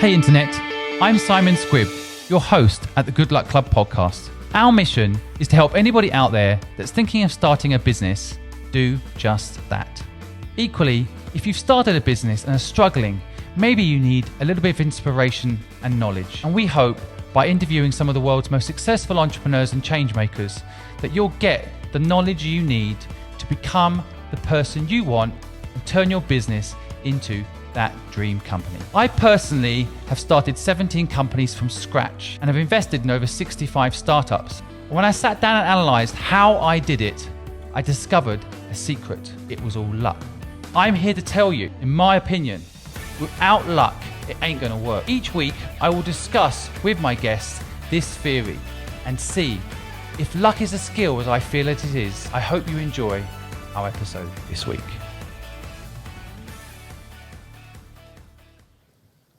Hey Internet, I'm Simon Squibb, your host at the Good Luck Club podcast. Our mission is to help anybody out there that's thinking of starting a business do just that. Equally, if you've started a business and are struggling, maybe you need a little bit of inspiration and knowledge. And we hope by interviewing some of the world's most successful entrepreneurs and change makers that you'll get the knowledge you need to become the person you want and turn your business into that dream company. I personally have started 17 companies from scratch and have invested in over 65 startups. When I sat down and analysed how I did it, I discovered a secret. It was all luck. I'm here to tell you, in my opinion, without luck, it ain't gonna work. Each week, I will discuss with my guests this theory and see if luck is a skill as I feel it is. I hope you enjoy our episode this week.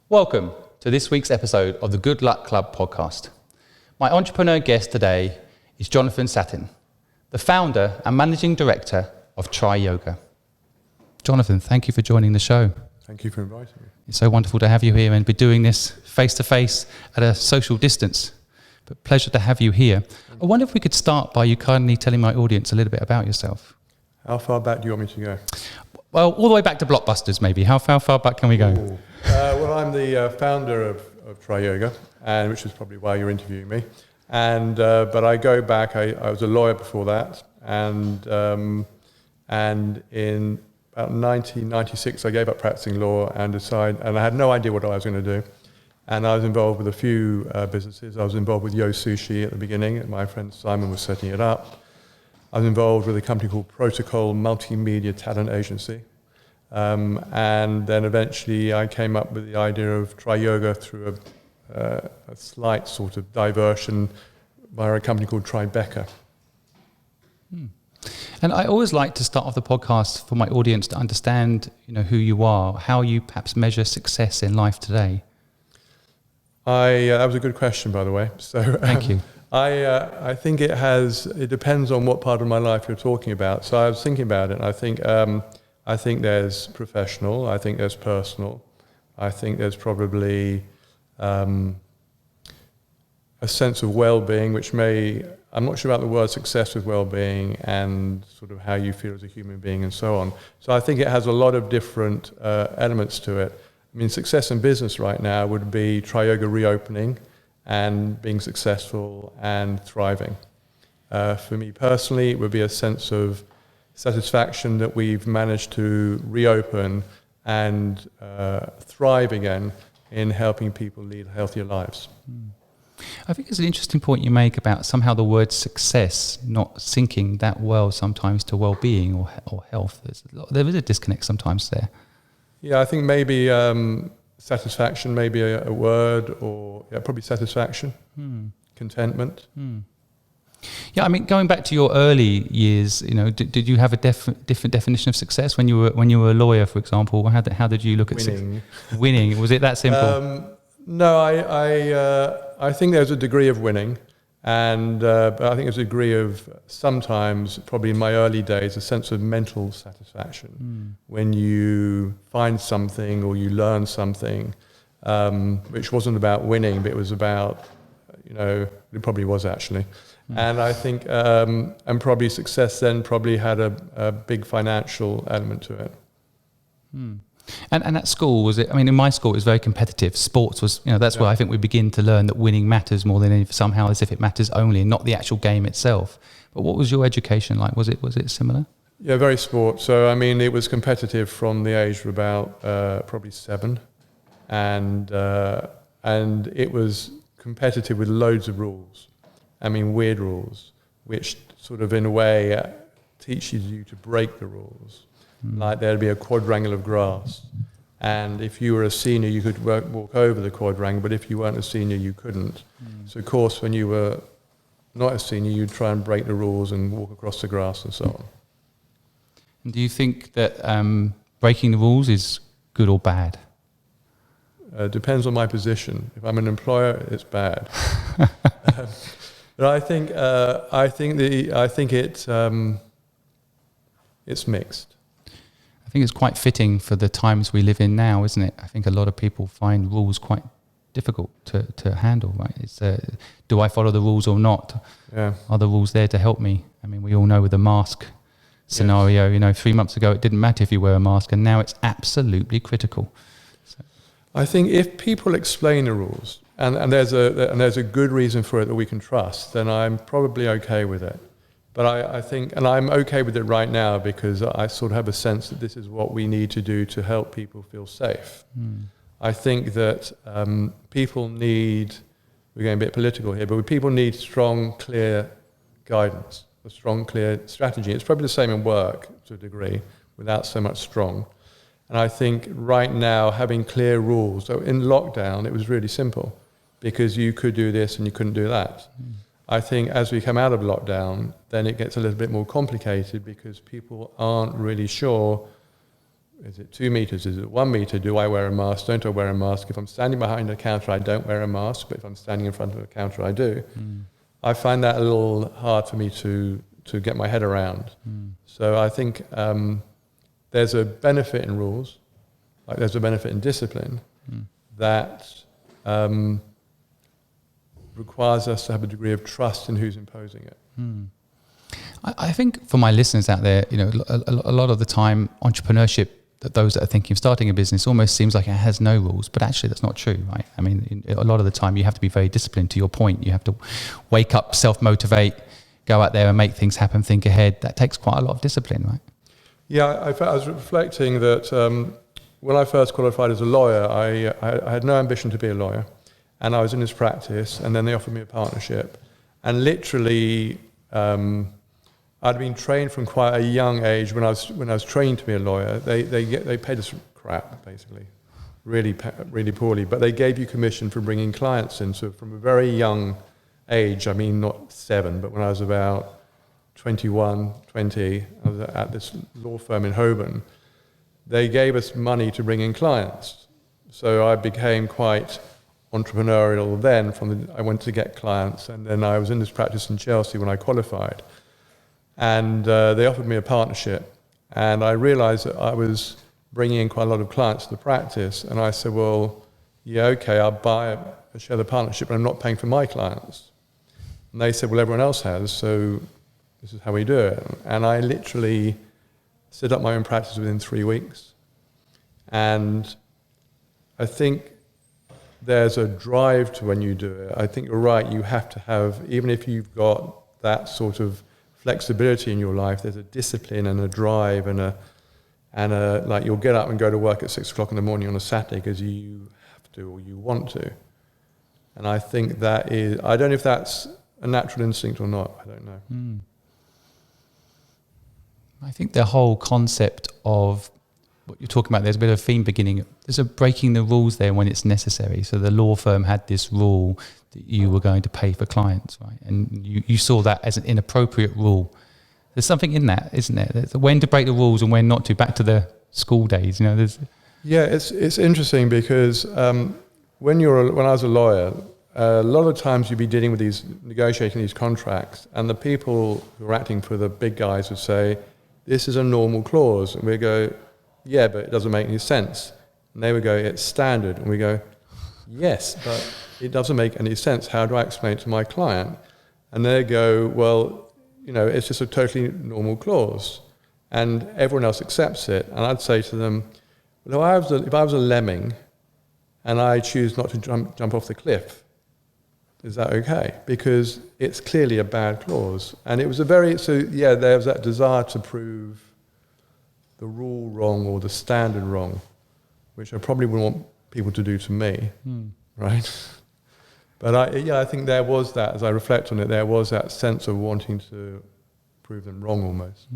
Welcome to this week's episode of the Good Luck Club podcast. My entrepreneur guest today is Jonathan Sattin, the founder and managing director of Triyoga. Jonathan, thank you for joining the show. Thank you for inviting me. It's so wonderful to have you here and be doing this face-to-face at a social distance. But pleasure to have you here. I wonder if we could start by you kindly telling my audience a little bit about yourself. How far back do you want me to go? Well, all the way back to Blockbusters, maybe. How far back can we go? Well, I'm the founder of Triyoga, and which is probably why you're interviewing me. And but I go back. I was a lawyer before that, and in about 1996, I gave up practicing law and I had no idea what I was going to do. And I was involved with a few businesses. I was involved with Sushi at the beginning. My friend Simon was setting it up. I was involved with a company called Protocol Multimedia Talent Agency. And then eventually I came up with the idea of Triyoga through a slight sort of diversion via a company called Tribeca. And I always like to start off the podcast for my audience to understand, who you are, how you perhaps measure success in life today. That was a good question, by the way. So thank you. I think it depends on what part of my life you're talking about. So I was thinking about it, and I think there's professional, I think there's personal, I think there's probably a sense of well-being, I'm not sure about the word success with well-being and sort of how you feel as a human being and so on. So I think it has a lot of different elements to it. I mean, success in business right now would be Triyoga reopening and being successful and thriving. For me personally, it would be a sense of satisfaction that we've managed to reopen and thrive again in helping people lead healthier lives. I think it's an interesting point you make about somehow the word success not syncing that well sometimes to well-being or health. There is a disconnect sometimes there. Yeah, I think maybe satisfaction may be a word, or probably satisfaction, contentment. Yeah, I mean, going back to your early years, did you have a different definition of success when you were a lawyer, for example? How did you look at winning? Was it that simple? No, I think there's a degree of winning, but I think there's a degree of sometimes, probably in my early days, a sense of mental satisfaction when you find something or you learn something, which wasn't about winning, but it was about, it probably was actually. And I think, and probably success then probably had a big financial element to it. And at school, was it? I mean, in my school, it was very competitive. Sports was, that's where I think we begin to learn that winning matters more than somehow as if it matters only, and not the actual game itself. But what was your education like? Was it similar? Yeah, very sports. So I mean, it was competitive from the age of about probably 7, and it was competitive with loads of rules. I mean, weird rules, which sort of in a way teaches you to break the rules. Like there'd be a quadrangle of grass, and if you were a senior, you could walk over the quadrangle, but if you weren't a senior, you couldn't. So of course, when you were not a senior, you'd try and break the rules and walk across the grass and so on. And do you think that breaking the rules is good or bad? Depends on my position. If I'm an employer, it's bad. But I think it's mixed. think it's quite fitting for the times we live in now, isn't it? I think a lot of people find rules quite difficult to handle, right? It's do I follow the rules or not? Yeah. Are the rules there to help me? I mean, we all know with the mask scenario, you know, 3 months ago it didn't matter if you wear a mask, and now it's absolutely critical. So. I think if people explain the rules and there's a good reason for it that we can trust, then I'm probably okay with it. But I think, and I'm okay with it right now because I sort of have a sense that this is what we need to do to help people feel safe. I think that people need, we're going a bit political here, but people need strong, clear guidance, a strong, clear strategy. It's probably the same in work to a degree, without so much strong. And I think right now, having clear rules, so in lockdown, it was really simple because you could do this and you couldn't do that. I think as we come out of lockdown, then it gets a little bit more complicated because people aren't really sure, is it 2 meters, is it 1 meter, do I wear a mask, don't I wear a mask? If I'm standing behind a counter, I don't wear a mask, but if I'm standing in front of a counter, I do. I find that a little hard for me to get my head around. So I think there's a benefit in rules, like there's a benefit in discipline that requires us to have a degree of trust in who's imposing it. I think for my listeners out there, you know, a lot of the time entrepreneurship, that those that are thinking of starting a business almost seems like it has no rules, but actually that's not true, right? I mean, a lot of the time you have to be very disciplined. To your point, you have to wake up, self-motivate, go out there and make things happen, think ahead. That takes quite a lot of discipline, right? Yeah, I was reflecting that when I first qualified as a lawyer, I had no ambition to be a lawyer. And I was in this practice, and then they offered me a partnership. And literally, I'd been trained from quite a young age. When I was trained to be a lawyer, they paid us crap, basically, really poorly. But they gave you commission for bringing clients in. So from a very young age, I mean not 7, but when I was about 21, 20, I was at this law firm in Holborn. They gave us money to bring in clients. So I became quite entrepreneurial then. I went to get clients, and then I was in this practice in Chelsea when I qualified. And they offered me a partnership, and I realized that I was bringing in quite a lot of clients to the practice, and I said, well, yeah, okay, I'll buy a share of the partnership, but I'm not paying for my clients. And they said, well, everyone else has, so this is how we do it. And I literally set up my own practice within 3 weeks. And I think there's a drive to when you do it. I think you're right, you have to have, even if you've got that sort of flexibility in your life, there's a discipline and a drive and a like you'll get up and go to work at 6 o'clock in the morning on a Saturday because you have to or you want to. And I think that is, I don't know if that's a natural instinct or not, I don't know. I think the whole concept of what you're talking about, there's a bit of a theme beginning. There's a breaking the rules there when it's necessary. So the law firm had this rule that you were going to pay for clients, right? And you saw that as an inappropriate rule. There's something in that, isn't there? There's when to break the rules and when not to. Back to the school days, you know. Yeah, it's interesting because when I was a lawyer, a lot of times you'd be dealing with negotiating these contracts, and the people who were acting for the big guys would say, "This is a normal clause," and we go, "Yeah, but it doesn't make any sense." And they would go, "It's standard," and we go, "Yes, but it doesn't make any sense. How do I explain it to my client?" And they go, "Well, you know, it's just a totally normal clause," and everyone else accepts it. And I'd say to them, "Well, if I was a lemming, and I choose not to jump off the cliff, is that okay? Because it's clearly a bad clause." And it was there was that desire to prove the rule wrong or the standard wrong, which I probably wouldn't want people to do to me, right? But I think there was that, as I reflect on it, there was that sense of wanting to prove them wrong almost.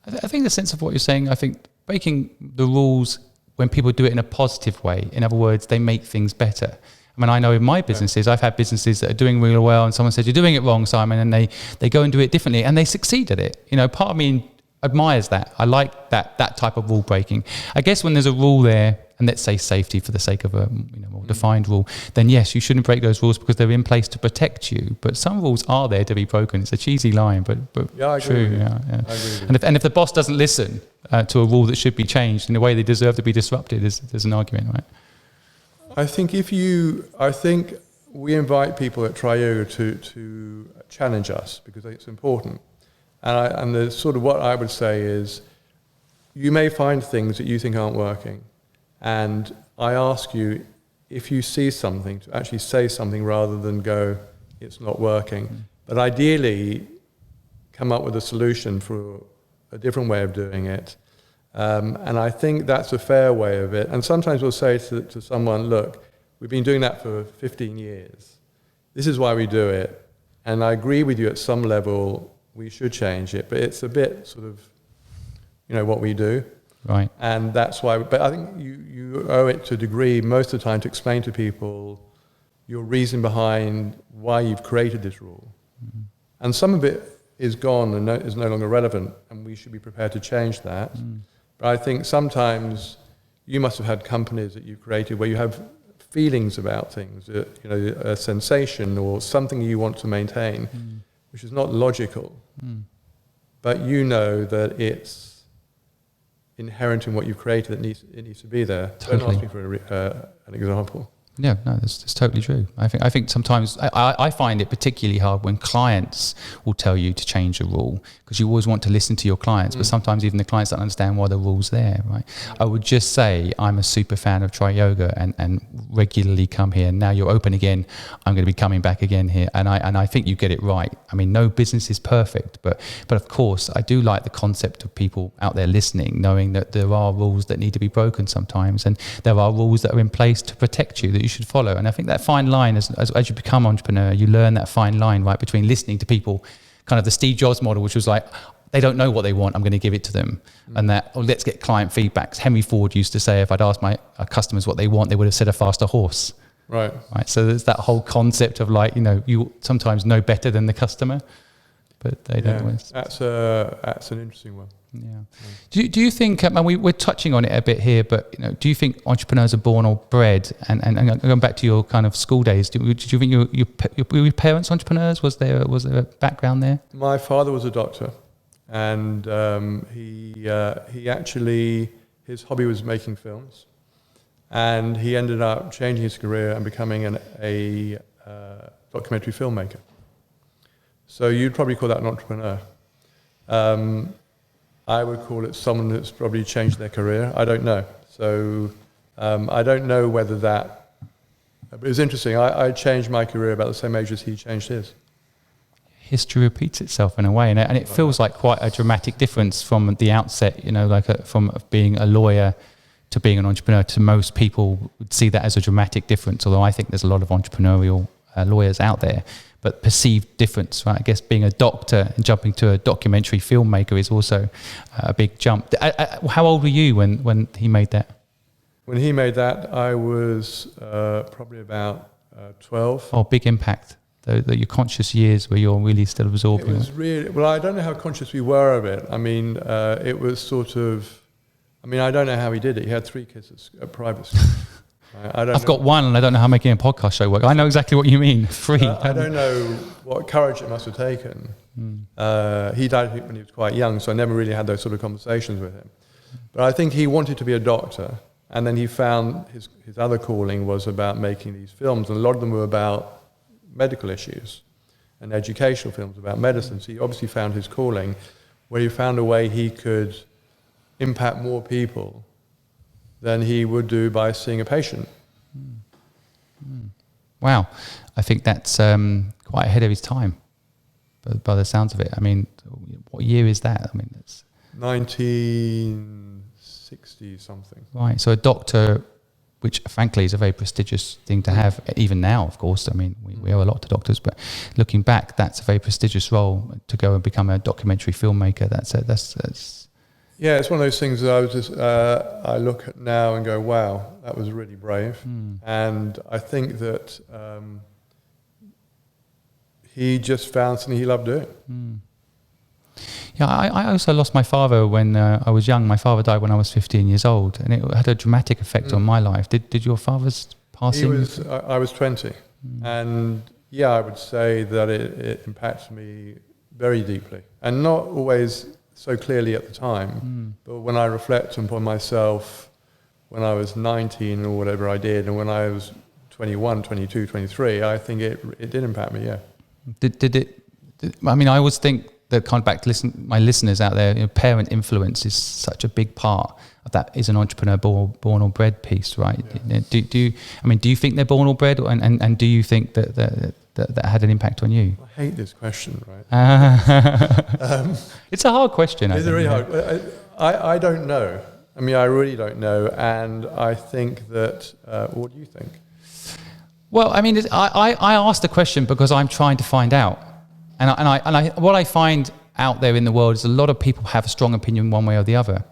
I think the sense of what you're saying, I think breaking the rules when people do it in a positive way, in other words, they make things better. I mean, I know in my businesses, I've had businesses that are doing really well and someone says, "You're doing it wrong, Simon," and they go and do it differently and they succeed at it. You know, part of me admires that. I like that type of rule breaking. I guess when there's a rule there, and let's say safety for the sake of a more defined rule, then yes, you shouldn't break those rules because they're in place to protect you. But some rules are there to be broken. It's a cheesy line, but yeah, I true. agree. Yeah. I agree. And if the boss doesn't listen, to a rule that should be changed in a way they deserve to be disrupted. There's an argument, right? I think we invite people at Triyoga to challenge us because it's important. And the sort of what I would say is, you may find things that you think aren't working, and I ask you, if you see something, to actually say something rather than go, it's not working. But ideally, come up with a solution for a different way of doing it. And I think that's a fair way of it. And sometimes we'll say to someone, look, we've been doing that for 15 years. This is why we do it. And I agree with you at some level, we should change it. But it's a bit sort of, what we do. Right. And that's why, but I think you owe it to a degree most of the time to explain to people your reason behind why you've created this rule. Mm-hmm. And some of it is gone and is no longer relevant, and we should be prepared to change that. Mm. But I think sometimes you must have had companies that you've created where you have feelings about things, a sensation or something you want to maintain, which is not logical. Mm. But you know that it's inherent in what you've created, it needs to be there. Totally. Don't ask me for an example. Yeah, no, that's totally true. I think sometimes I find it particularly hard when clients will tell you to change a rule, because you always want to listen to your clients, but sometimes even the clients don't understand why the rule's there, right? I would just say I'm a super fan of Triyoga and regularly come here. Now you're open again, I'm going to be coming back again here, and I think you get it right. I mean, no business is perfect, but of course I do like the concept of people out there listening, knowing that there are rules that need to be broken sometimes, and there are rules that are in place to protect you that you should follow. And I think that fine line, as you become entrepreneur, you learn that fine line, right, between listening to people, kind of the Steve Jobs model, which was like, they don't know what they want, I'm going to give it to them. And that, let's get client feedbacks. Henry Ford used to say, if I'd asked my customers what they want, they would have said a faster horse. Right. So there's that whole concept of like, you sometimes know better than the customer, but they don't always. That's an interesting one. Yeah. Do you think, and we're touching on it a bit here, but do you think entrepreneurs are born or bred? And going back to your kind of school days, did you think your parents entrepreneurs? Was there a background there? My father was a doctor, and he actually, his hobby was making films, and he ended up changing his career and becoming a documentary filmmaker. So you'd probably call that an entrepreneur. I would call it someone that's probably changed their career. I don't know. So I don't know whether that... It was interesting. I changed my career about the same age as he changed his. History repeats itself in a way, and it feels like quite a dramatic difference from the outset, from being a lawyer to being an entrepreneur. To most people would see that as a dramatic difference, although I think there's a lot of entrepreneurial lawyers out there. But perceived difference, right? I guess being a doctor and jumping to a documentary filmmaker is also a big jump. How old were you when he made that? When he made that, I was probably about 12. Oh, big impact. Your conscious years where you're really still absorbing. It was really, well, I don't know how conscious we were of it. I mean, it was sort of, I don't know how he did it. He had 3 kids at private school. I've got one, and I don't know how making a podcast show works. I know exactly what you mean. 3. I don't know what courage it must have taken. He died when he was quite young, so I never really had those sort of conversations with him. But I think he wanted to be a doctor, and then he found his other calling was about making these films, and a lot of them were about medical issues and educational films about medicine. So he obviously found his calling, where he found a way he could impact more people than he would do by seeing a patient. Wow. I think that's quite ahead of his time, by the sounds of it. I mean, what year is that? It's 1960 something. Right. So a doctor, which frankly is a very prestigious thing to have, even now, of course. We owe a lot to doctors, but looking back, that's a very prestigious role to go and become a documentary filmmaker. That's Yeah, it's one of those things that I was just, I look at now and go, wow, that was really brave. And I think that he just found something he loved doing. Yeah, I also lost my father when I was young. My father died when I was 15 years old, and it had a dramatic effect on my life. Did your father's passing? I was 20. And yeah, I would say that it impacted me very deeply. And not always so clearly at the time. But when I reflect upon myself, when I was 19 or whatever I did, and when I was 21, 22, 23, I think it did impact me, yeah. I mean, I always think that, kind of back to my listeners out there, parent influence is such a big part of that. Is an entrepreneur born or bred piece, right? Yeah. Do you think they're born or bred, and do you think that had an impact on you? I hate this question, right? It's a hard question. It's really hard. I don't know. I mean, I really don't know, and I think that. What do you think? Well, I mean, I asked the question because I'm trying to find out. And what I find out there in the world is a lot of people have a strong opinion one way or the other.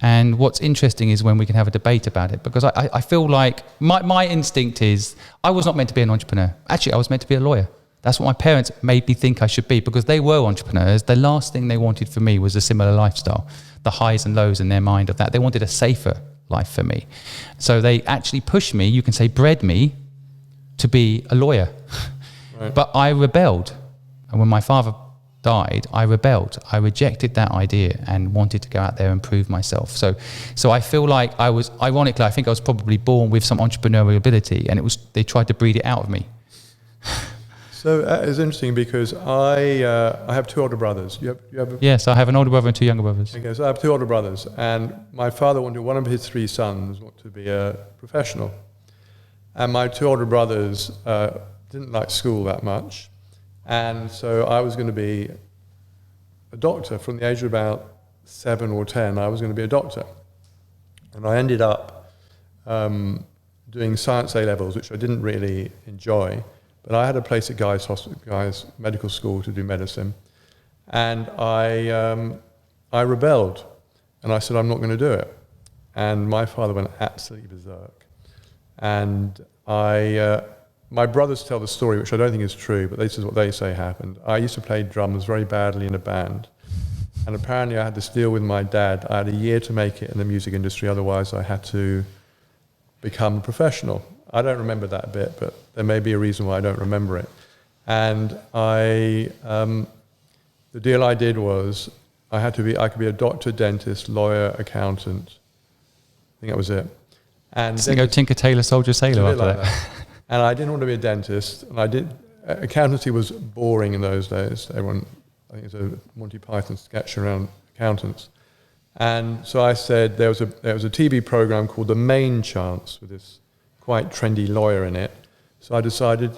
And what's interesting is when we can have a debate about it, because I feel like my instinct is I was not meant to be an entrepreneur. Actually, I was meant to be a lawyer. That's what my parents made me think I should be, because they were entrepreneurs. The last thing they wanted for me was a similar lifestyle, the highs and lows in their mind of that. They wanted a safer life for me. So they actually pushed me, you can say bred me, to be a lawyer. Right. But I rebelled. And when my father died, I rebelled. I rejected that idea and wanted to go out there and prove myself. So I feel like ironically, I think I was probably born with some entrepreneurial ability, and they tried to breed it out of me. So it's interesting because I have two older brothers. Yes, I have an older brother and two younger brothers. Okay, so I have two older brothers, and my father wanted one of his three sons to be a professional. And my two older brothers didn't like school that much. And so I was going to be a doctor from the age of about 7 or 10. I was going to be a doctor. And I ended up doing science A-levels, which I didn't really enjoy. But I had a place at Guy's Medical School to do medicine. And I rebelled. And I said, I'm not going to do it. And my father went absolutely berserk. And my brothers tell the story, which I don't think is true, but this is what they say happened. I used to play drums very badly in a band. And apparently I had this deal with my dad. I had a year to make it in the music industry, otherwise I had to become a professional. I don't remember that bit, but there may be a reason why I don't remember it. And the deal I did was I could be a doctor, dentist, lawyer, accountant. I think that was it. And then go Tinker, Tailor, Soldier, Sailor after that. And I didn't want to be a dentist, and accountancy was boring in those days. I think it's a Monty Python sketch around accountants. And so I said there was a TV program called The Main Chance with this quite trendy lawyer in it. So I decided,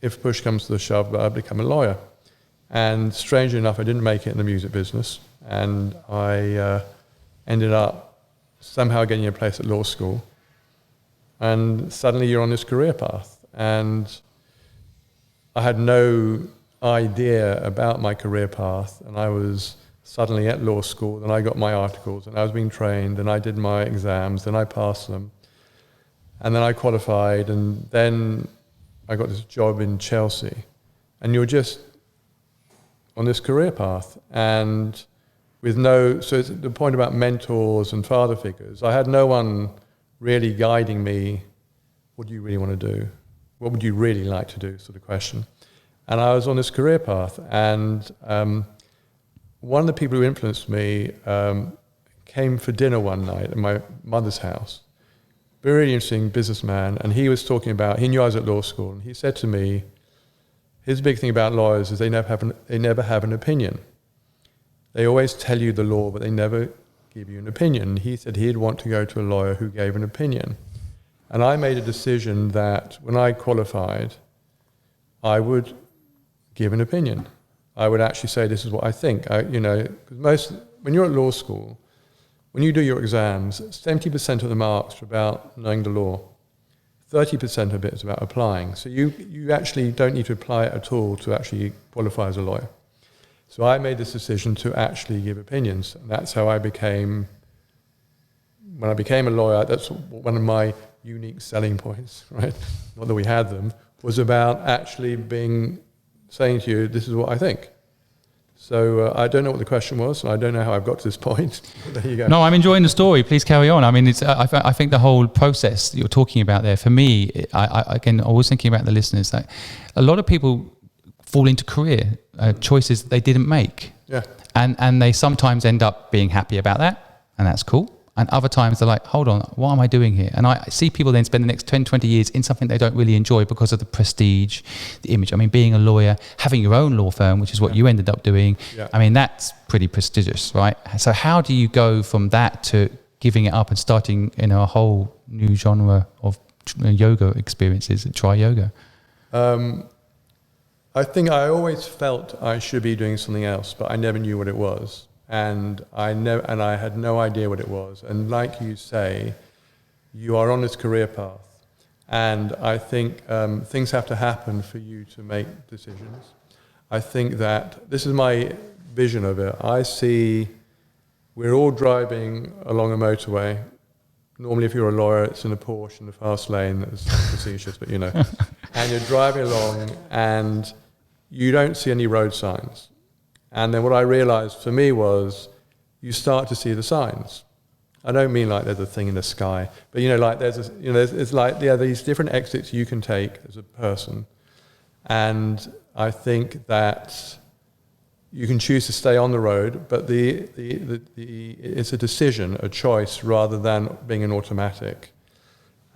if push comes to the shove, I'd become a lawyer. And strangely enough, I didn't make it in the music business, and I ended up somehow getting a place at law school. And suddenly you're on this career path. And I had no idea about my career path. And I was suddenly at law school. Then I got my articles, and I was being trained. And I did my exams. Then I passed them. And then I qualified. And then I got this job in Chelsea. And you're just on this career path. And so it's the point about mentors and father figures. I had no one really guiding me, what do you really want to do? What would you really like to do, sort of question. And I was on this career path, and one of the people who influenced me came for dinner one night at my mother's house. Very interesting businessman, and he was talking about, he knew I was at law school, and he said to me, his big thing about lawyers is they never have an opinion. They always tell you the law, but they never give you an opinion. He said he'd want to go to a lawyer who gave an opinion. And I made a decision that when I qualified, I would give an opinion. I would actually say, this is what I think. Because when you're at law school, when you do your exams, 70% of the marks are about knowing the law. 30% of it is about applying. So you actually don't need to apply it at all to actually qualify as a lawyer. So I made this decision to actually give opinions. And that's how I became, when I became a lawyer, that's one of my unique selling points, right? Not that we had them, was about actually saying to you, this is what I think. So I don't know what the question was, and I don't know how I've got to this point. But there you go. No, I'm enjoying the story. Please carry on. I mean, I think the whole process that you're talking about there, for me, I was thinking about the listeners, that a lot of people fall into career choices that they didn't make. Yeah. And they sometimes end up being happy about that, and that's cool. And other times they're like, hold on, what am I doing here? And I see people then spend the next 10, 20 years in something they don't really enjoy because of the prestige, the image. I mean, being a lawyer, having your own law firm, which is what you ended up doing, I mean, that's pretty prestigious, right? So how do you go from that to giving it up and starting in a whole new genre of yoga experiences, Triyoga? I think I always felt I should be doing something else, but I never knew what it was. And I had no idea what it was. And like you say, you are on this career path. And I think things have to happen for you to make decisions. I think that this is my vision of it. I see we're all driving along a motorway. Normally, if you're a lawyer, it's in a Porsche in the fast lane. That's facetious, but you know. And you're driving along and you don't see any road signs. And then what I realized for me was you start to see the signs. I don't mean like there's a thing in the sky, but you know, like it's like there are these different exits you can take as a person. And I think that you can choose to stay on the road, but it's a decision, a choice, rather than being an automatic.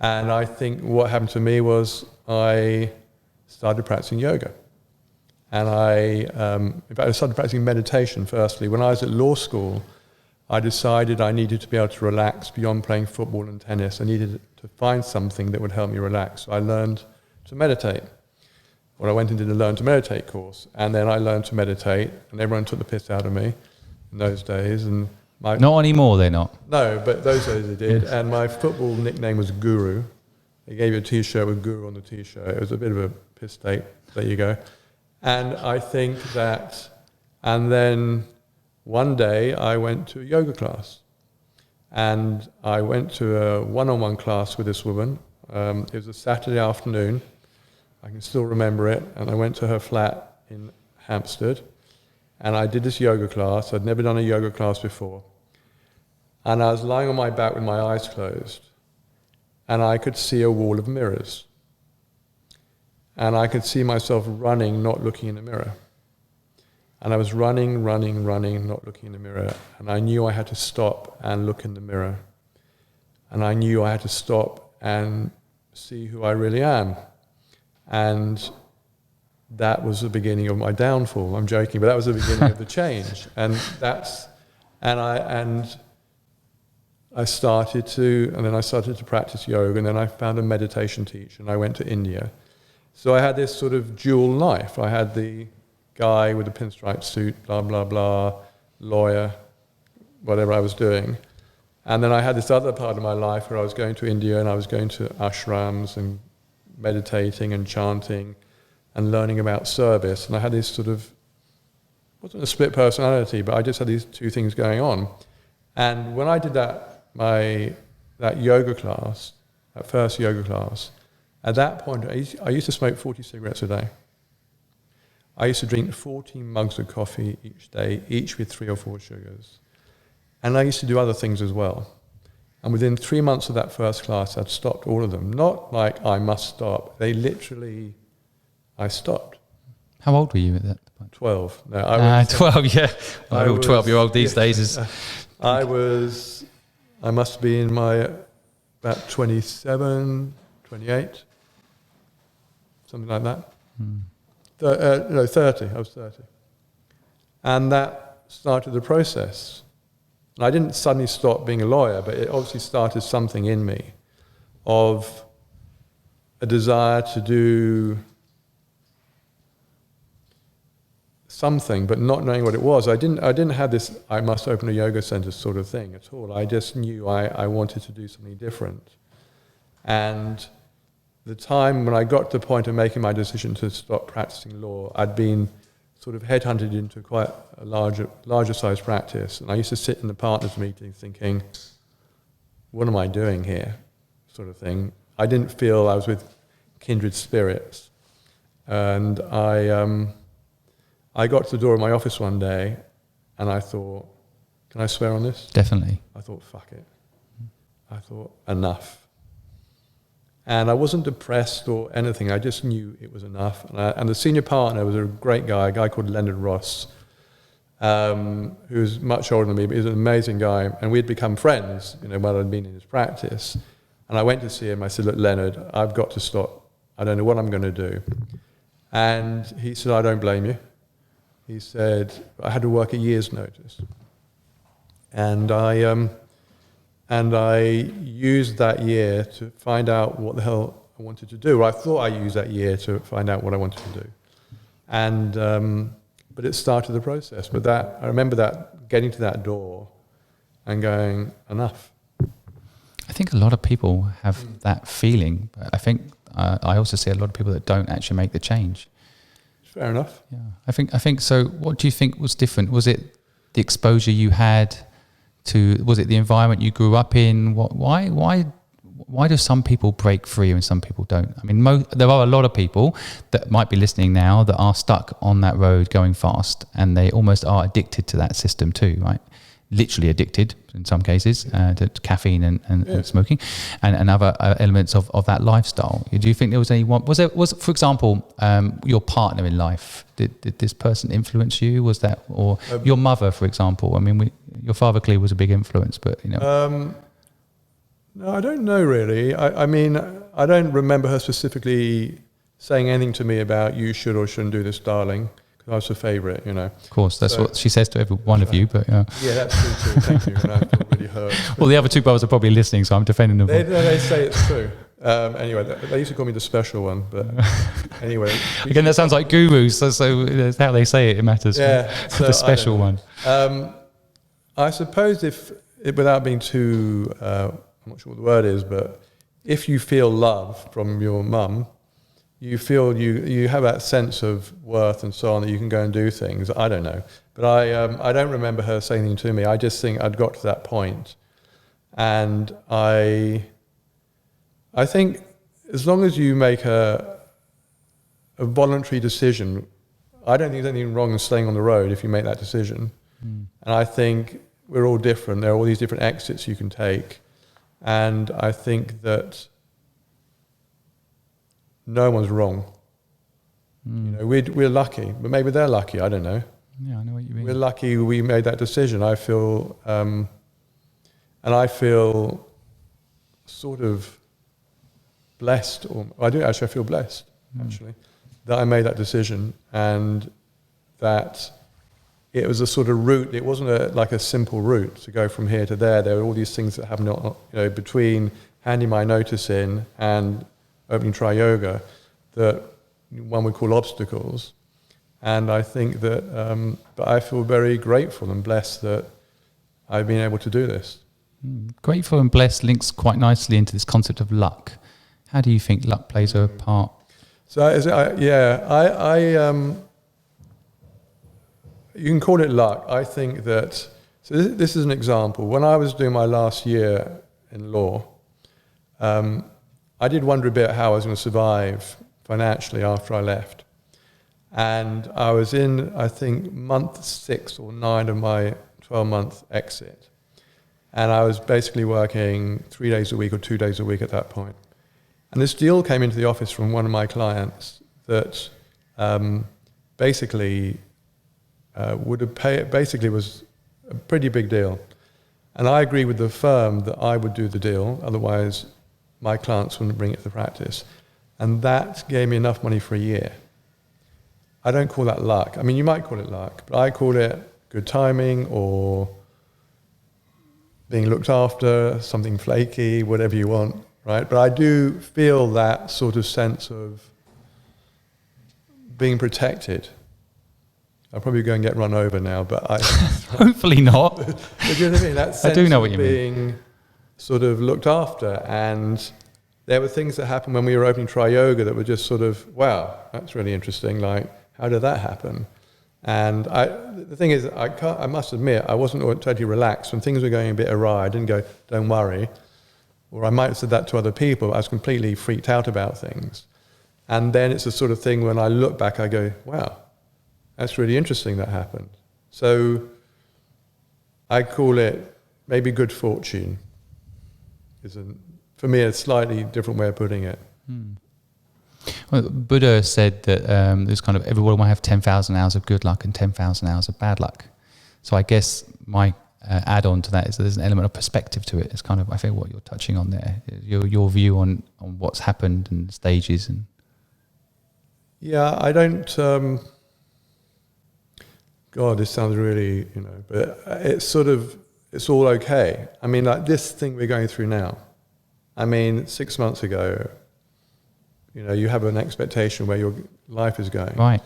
And I think what happened to me was I started practicing yoga. And in fact, I started practicing meditation firstly. When I was at law school, I decided I needed to be able to relax beyond playing football and tennis. I needed to find something that would help me relax. So I learned to meditate. Well, I went and did a Learn to Meditate course. And then I learned to meditate, and everyone took the piss out of me in those days. And not anymore, they're not. No, but those days they did. And my football nickname was Guru. They gave you a T-shirt with Guru on the T-shirt. It was a bit of a piss take. There you go. And I think that, and then one day I went to a yoga class. And I went to a one-on-one class with this woman. It was a Saturday afternoon. I can still remember it. And I went to her flat in Hampstead. And I did this yoga class. I'd never done a yoga class before. And I was lying on my back with my eyes closed. And I could see a wall of mirrors. And I could see myself running, not looking in the mirror. And I was running, not looking in the mirror. And I knew I had to stop and look in the mirror. And I knew I had to stop and see who I really am. And that was the beginning of my downfall. I'm joking, but that was the beginning of the change. And I started to practice yoga, and then I found a meditation teacher, and I went to India. So I had this sort of dual life. I had the guy with the pinstripe suit, blah, blah, blah, lawyer, whatever I was doing. And then I had this other part of my life where I was going to India and I was going to ashrams and meditating and chanting and learning about service. And I had this sort of, wasn't a split personality, but I just had these two things going on. And when I did that yoga class, that first yoga class, at that point, I used to smoke 40 cigarettes a day. I used to drink 14 mugs of coffee each day, each with 3 or 4 sugars. And I used to do other things as well. And within 3 months of that first class, I'd stopped all of them. Not like I must stop. I stopped. How old were you at that point? 12. No, 12, yeah. A real 12-year-old these days is... I must be in about 27, 28. Something like that. 30. I was 30. And that started the process. And I didn't suddenly stop being a lawyer, but it obviously started something in me of a desire to do something, but not knowing what it was. I didn't have this, I must open a yoga center sort of thing at all. I just knew I wanted to do something different. And the time when I got to the point of making my decision to stop practicing law, I'd been sort of headhunted into quite a larger size practice. And I used to sit in the partners meeting thinking, what am I doing here? Sort of thing. I didn't feel I was with kindred spirits. And I got to the door of my office one day and I thought, can I swear on this? Definitely. I thought, fuck it. I thought, enough. And I wasn't depressed or anything. I just knew it was enough. And the senior partner was a great guy, a guy called Leonard Ross. who was much older than me, but he was an amazing guy. And we'd become friends, while I'd been in his practice. And I went to see him. I said, look, Leonard, I've got to stop. I don't know what I'm going to do. And he said, I don't blame you. He said, I had to work a year's notice. And I used that year to find out what the hell I wanted to do. Or I thought I used that year to find out what I wanted to do. And but it started the process. But I remember that getting to that door and going, enough. I think a lot of people have that feeling. But I think I also see a lot of people that don't actually make the change. Fair enough. Yeah, I think so. What do you think was different? Was it the exposure you had to? Was it the environment you grew up in? Why do some people break free and some people don't? I mean, there are a lot of people that might be listening now that are stuck on that road going fast, and they almost are addicted to that system too, right? Literally addicted in some cases to caffeine and smoking and other elements of that lifestyle. Do you think there was anyone? Was for example your partner in life? Did this person influence you? Was that or your mother, for example? I mean, your father clearly was a big influence, but No, I don't know really. I mean, I don't remember her specifically saying anything to me about you should or shouldn't do this, darling. I was her favourite, Of course, that's what she says to every one of you. But yeah, that's true too. Thank you. And I feel really hurt. Well, the other two brothers are probably listening, so I'm defending them. They say it's true. Anyway, they used to call me the special one, but anyway. Again, that sounds like gurus. So that's how they say it. It matters. Yeah, so the special one. I suppose without being too, I'm not sure what the word is, but if you feel love from your mum, you feel you have that sense of worth and so on that you can go and do things. I don't know. But I don't remember her saying anything to me. I just think I'd got to that point. And I think as long as you make a voluntary decision, I don't think there's anything wrong in staying on the road if you make that decision. And I think we're all different. There are all these different exits you can take. And I think that no one's wrong. We're lucky, but maybe they're lucky. I don't know. Yeah, I know what you mean. We're lucky we made that decision. I feel, and I feel sort of blessed. I feel blessed, actually, that I made that decision and that it was a sort of route. It wasn't like a simple route to go from here to there. There were all these things that happened, between handing my notice in and opening Triyoga that one would call obstacles. And I think that, but I feel very grateful and blessed that I've been able to do this. Grateful and blessed links quite nicely into this concept of luck. How do you think luck plays a part? So, you can call it luck. I think that, so this is an example. When I was doing my last year in law, I did wonder a bit how I was going to survive financially after I left. And I was in, I think, month 6 or 9 of my 12-month exit. And I was basically working 3 days a week or 2 days a week at that point. And this deal came into the office from one of my clients that basically was a pretty big deal. And I agreed with the firm that I would do the deal, otherwise my clients wouldn't bring it to the practice. And that gave me enough money for a year. I don't call that luck. I mean, you might call it luck, but I call it good timing or being looked after, something flaky, whatever you want, right? But I do feel that sort of sense of being protected. I'll probably go and get run over now, but I... Hopefully not. But you know what I mean? That sense I do know what of you mean. Being sort of looked after, and there were things that happened when we were opening Triyoga that were just sort of, wow, that's really interesting. Like, how did that happen? And the thing is, I must admit, I wasn't totally relaxed. When things were going a bit awry, I didn't go, don't worry. Or I might have said that to other people, but I was completely freaked out about things. And then it's the sort of thing when I look back, I go, wow, that's really interesting that happened. So I call it maybe good fortune. For me, a slightly different way of putting it. Well, Buddha said that there's kind of everyone will have 10,000 hours of good luck and 10,000 hours of bad luck. So I guess my add-on to that is there's an element of perspective to it. It's kind of, I think, what you're touching on there, your view on what's happened and stages. And yeah, I don't. God, this sounds really, but it's all okay. I mean, like this thing we're going through now. I mean, 6 months ago, you have an expectation where your life is going. Right.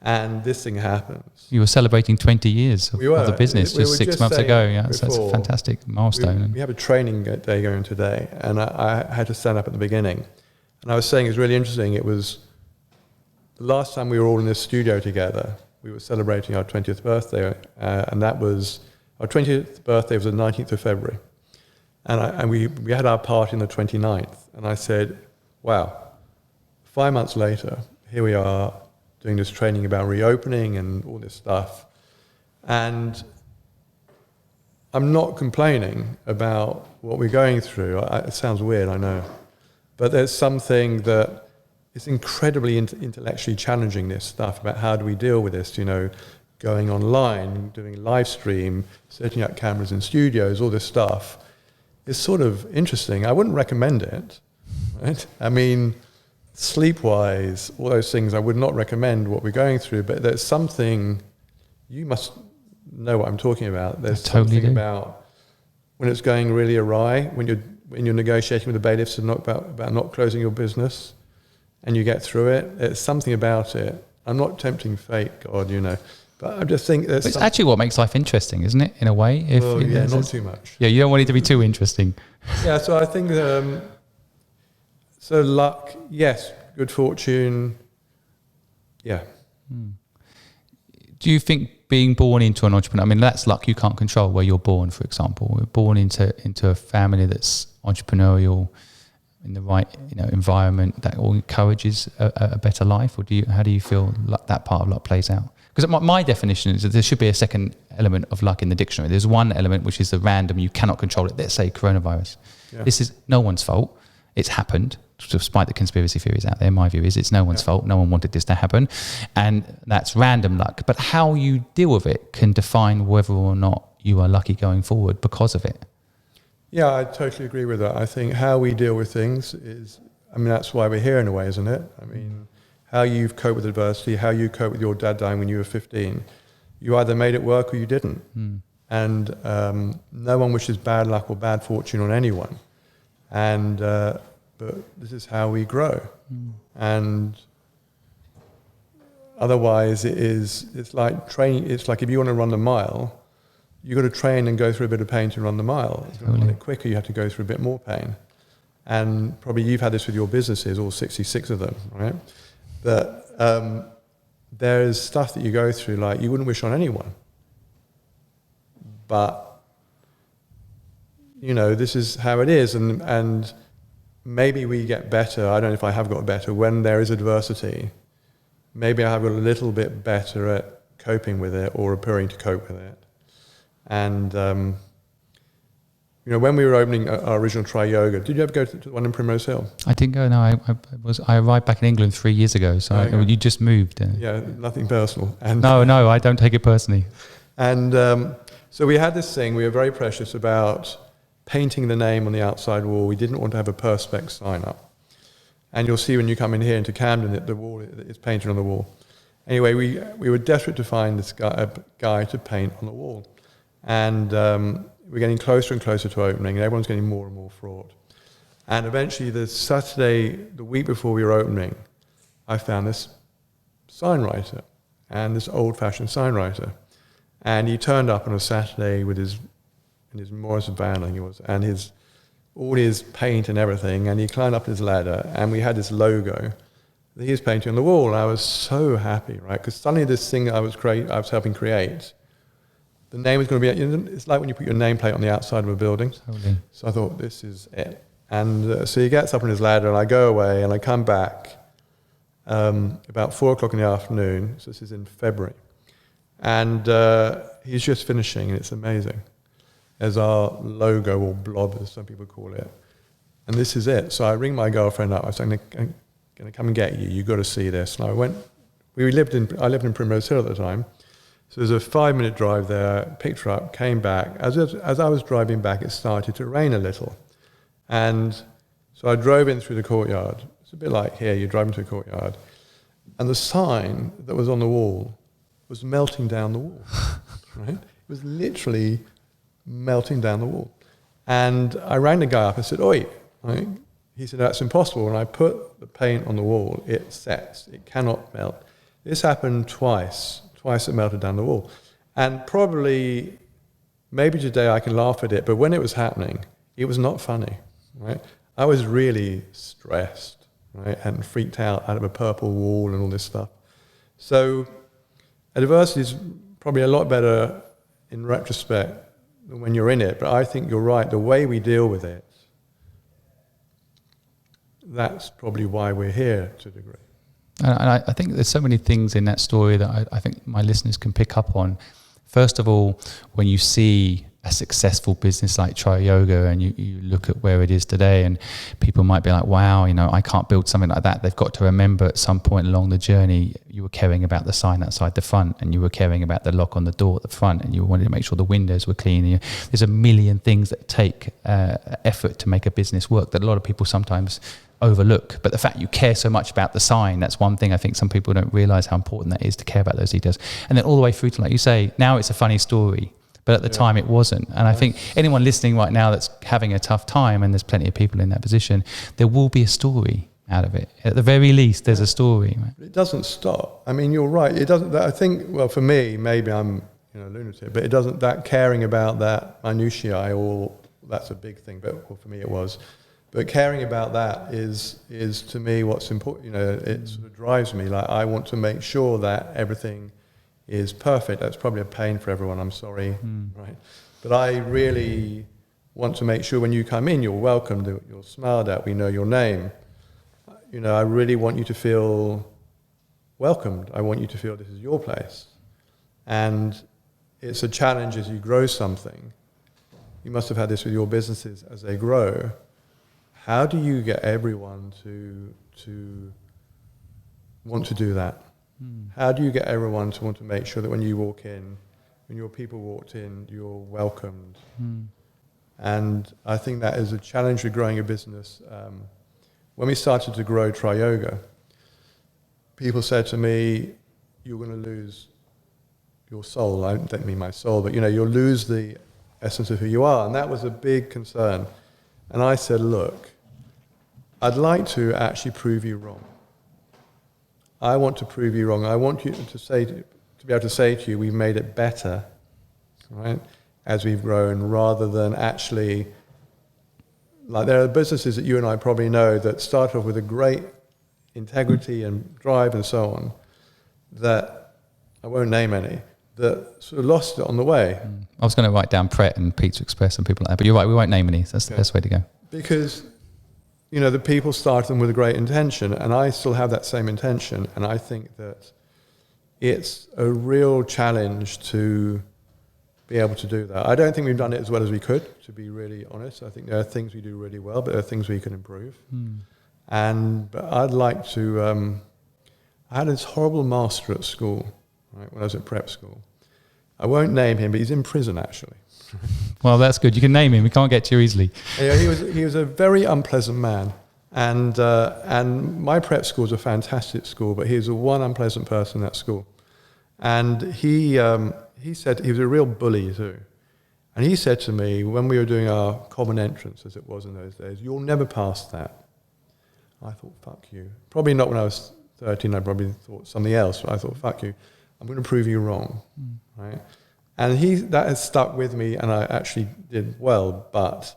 And this thing happens. You were celebrating 20 years of the business just 6 months ago. Yeah, so that's a fantastic milestone. We have a training day going today, and I had to stand up at the beginning. And I was saying it's really interesting. It was the last time we were all in this studio together. We were celebrating our 20th birthday, and that was our 20th birthday was the 19th of February. And we had our party on the 29th. And I said, wow, 5 months later, here we are, doing this training about reopening and all this stuff. And I'm not complaining about what we're going through. It sounds weird, I know. But there's something that is incredibly intellectually challenging, this stuff about how do we deal with this, going online, doing live stream, setting up cameras in studios, all this stuff. It's sort of interesting. I wouldn't recommend it, right? I mean, sleep-wise, all those things, I would not recommend what we're going through, but there's something, you must know what I'm talking about. There's something about when it's going really awry, when you're negotiating with the bailiffs about not closing your business, and you get through it. There's something about it. I'm not tempting fate, God, but I just think there's... It's actually what makes life interesting, isn't it, in a way? Not too much. Yeah, you don't want it to be too interesting. Yeah, so I think... So luck, yes. Good fortune, yeah. Do you think being born into an entrepreneur, I mean, that's luck you can't control where you're born, for example. We're born into a family that's entrepreneurial, in the right environment that all encourages a better life, or how do you feel that part of luck plays out? Because my definition is that there should be a second element of luck in the dictionary. There's one element which is the random, you cannot control it. Let's say coronavirus. Yeah. This is no one's fault. It's happened, despite the conspiracy theories out there. My view is it's no one's fault. No one wanted this to happen. And that's random luck. But how you deal with it can define whether or not you are lucky going forward because of it. Yeah, I totally agree with that. I think how we deal with things that's why we're here in a way, isn't it? I mean, how you've coped with adversity, how you coped with your dad dying when you were 15. You either made it work or you didn't. And no one wishes bad luck or bad fortune on anyone. And but this is how we grow. And otherwise it's like training. It's like if you want to run the mile, you've got to train and go through a bit of pain to run the mile. If you want to run it quicker, you have to go through a bit more pain. And probably you've had this with your businesses, all 66 of them, right? That there's stuff that you go through like you wouldn't wish on anyone. But, this is how it is. And maybe we get better. I don't know if I have got better when there is adversity. Maybe I have got a little bit better at coping with it or appearing to cope with it. And, when we were opening our original Triyoga, did you ever go to the one in Primrose Hill? I didn't go, no. I arrived back in England 3 years ago, so you just moved. Yeah, nothing personal. And no, I don't take it personally. And so we had this thing, we were very precious about painting the name on the outside wall. We didn't want to have a Perspex sign up. And you'll see when you come in here into Camden that the wall is painted on the wall. Anyway, we were desperate to find a guy to paint on the wall. And we're getting closer and closer to opening, and everyone's getting more and more fraught. And eventually, the Saturday, the week before we were opening, I found this sign writer, and this old-fashioned sign writer. And he turned up on a Saturday with his Morrison van, I think it was, and all his paint and everything, and he climbed up his ladder, and we had this logo that he was painting on the wall, and I was so happy, right? Because suddenly this thing I was helping create, the name is going to be, it's like when you put your nameplate on the outside of a building. Totally. So I thought, this is it. And so he gets up on his ladder, and I go away, and I come back about 4 o'clock in the afternoon. So this is in February. And he's just finishing, and it's amazing. There's our logo, or blob, as some people call it. And this is it. So I ring my girlfriend up. I was like, I'm going to come and get you. You've got to see this. And I lived in Primrose Hill at the time. So there's a 5-minute drive there, picked her up, came back. As I was driving back, it started to rain a little. And so I drove in through the courtyard. It's a bit like here, you're driving through the courtyard. And the sign that was on the wall was melting down the wall, right? It was literally melting down the wall. And I rang the guy up and said, oi, right? He said, that's impossible. When I put the paint on the wall, it sets, it cannot melt. This happened twice it melted down the wall. And probably, maybe today I can laugh at it, but when it was happening, it was not funny, right? I was really stressed, right? And freaked out of a purple wall and all this stuff. So adversity is probably a lot better in retrospect than when you're in it, but I think you're right. The way we deal with it, that's probably why we're here to a degree. And I think there's so many things in that story that I think my listeners can pick up on. First of all, when you see a successful business like Triyoga and you look at where it is today, and people might be like, wow, I can't build something like that. They've got to remember at some point along the journey, you were caring about the sign outside the front, and you were caring about the lock on the door at the front, and you wanted to make sure the windows were clean. There's a million things that take effort to make a business work that a lot of people sometimes overlook. But the fact you care so much about the sign, that's one thing I think some people don't realize how important that is, to care about those details. And then all the way through to, like you say, now it's a funny story, but at the time it wasn't. And I think anyone listening right now that's having a tough time, and there's plenty of people in that position, there will be a story out of it. At the very least, there's a story. Right? It doesn't stop. I mean, you're right. It doesn't. I think, well, for me, maybe I'm a lunatic, but it doesn't. That caring about that minutiae, or that's a big thing. But for me, it was. But caring about that is to me what's important. It sort of drives me. Like, I want to make sure that everything is perfect. That's probably a pain for everyone. I'm sorry, right? But I really want to make sure when you come in, you're welcomed, you're smiled at, we know your name. I really want you to feel welcomed. I want you to feel this is your place. And it's a challenge as you grow something. You must have had this with your businesses as they grow. How do you get everyone to want to do that? How do you get everyone to want to make sure that when you walk in, when your people walked in, you're welcomed? And I think that is a challenge with growing a business. When we started to grow Triyoga, people said to me, you're going to lose your soul. I don't mean my soul, but you'll lose the essence of who you are. And that was a big concern. And I said, look, I'd like to actually prove you wrong. I want to prove you wrong. I want you to be able to say to you, we've made it better, right, as we've grown, rather than actually, like, there are businesses that you and I probably know that start off with a great integrity and drive and so on, that, I won't name any, that sort of lost it on the way. I was going to write down Pret and Pizza Express and people like that, but you're right, we won't name any. That's the best way to go. Because, the people started them with a great intention, and I still have that same intention, and I think that it's a real challenge to be able to do that. I don't think we've done it as well as we could, to be really honest. I think there are things we do really well, but there are things we can improve. But I'd like to... I had this horrible master at school, right, when I was at prep school. I won't name him, but he's in prison, actually. Well, that's good. You can name him. We can't get too easily. Yeah, he was a very unpleasant man. And my prep school was a fantastic school, but he was the one unpleasant person at school. And he said he was a real bully too. And he said to me, when we were doing our common entrance, as it was in those days, you'll never pass that. I thought, fuck you. Probably not when I was 13, I probably thought something else, but I thought, fuck you. I'm going to prove you wrong, right? And that has stuck with me, and I actually did well, but